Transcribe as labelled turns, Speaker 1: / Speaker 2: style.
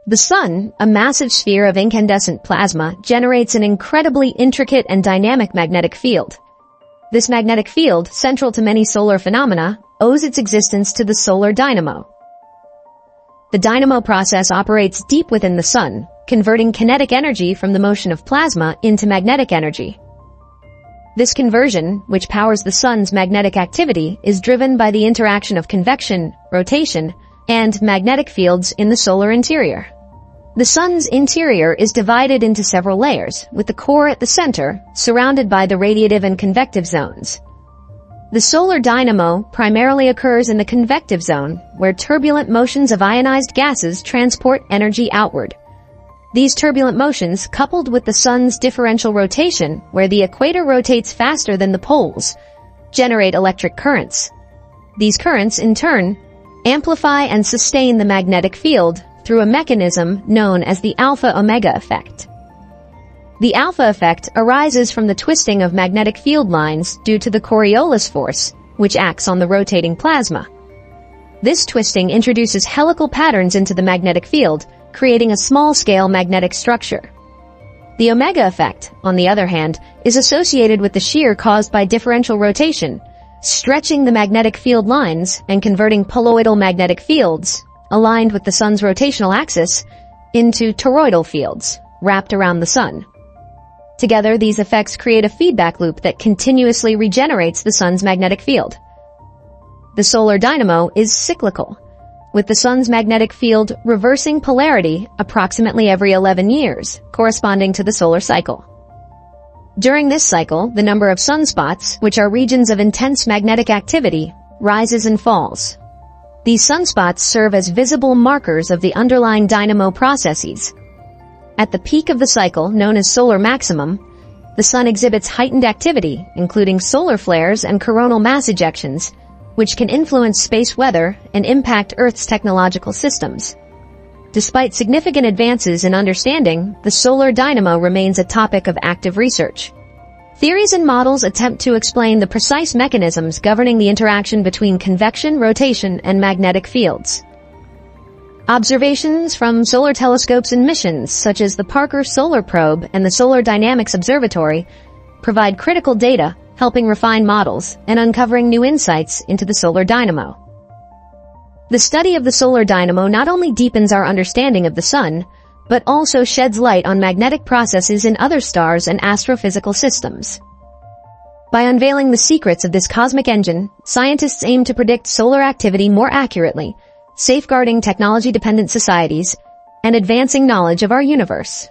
Speaker 1: The sun, a massive sphere of incandescent plasma, generates an incredibly intricate and dynamic magnetic field. This magnetic field, central to many solar phenomena, owes its existence to the solar dynamo. The dynamo process operates deep within the sun, converting kinetic energy from the motion of plasma into magnetic energy. This conversion, which powers the sun's magnetic activity, is driven by the interaction of convection, rotation, and magnetic fields in the solar interior. The sun's interior is divided into several layers, with the core at the center, surrounded by the radiative and convective zones. The solar dynamo primarily occurs in the convective zone, where turbulent motions of ionized gases transport energy outward. These turbulent motions, coupled with the sun's differential rotation, where the equator rotates faster than the poles, generate electric currents. These currents, in turn, amplify and sustain the magnetic field through a mechanism known as the alpha-omega effect. The alpha effect arises from the twisting of magnetic field lines due to the Coriolis force, which acts on the rotating plasma. This twisting introduces helical patterns into the magnetic field, creating a small-scale magnetic structure. The omega effect, on the other hand, is associated with the shear caused by differential rotation, stretching the magnetic field lines and converting poloidal magnetic fields, aligned with the sun's rotational axis, into toroidal fields, wrapped around the sun. Together, these effects create a feedback loop that continuously regenerates the sun's magnetic field. The solar dynamo is cyclical, with the sun's magnetic field reversing polarity approximately every 11 years, corresponding to the solar cycle. During this cycle, the number of sunspots, which are regions of intense magnetic activity, rises and falls. These sunspots serve as visible markers of the underlying dynamo processes. At the peak of the cycle, known as solar maximum, the sun exhibits heightened activity, including solar flares and coronal mass ejections, which can influence space weather and impact Earth's technological systems. Despite significant advances in understanding, the solar dynamo remains a topic of active research. Theories and models attempt to explain the precise mechanisms governing the interaction between convection, rotation, and magnetic fields. Observations from solar telescopes and missions, such as the Parker Solar Probe and the Solar Dynamics Observatory, provide critical data, helping refine models and uncovering new insights into the solar dynamo. The study of the solar dynamo not only deepens our understanding of the sun, but also sheds light on magnetic processes in other stars and astrophysical systems. By unveiling the secrets of this cosmic engine, scientists aim to predict solar activity more accurately, safeguarding technology-dependent societies and advancing knowledge of our universe.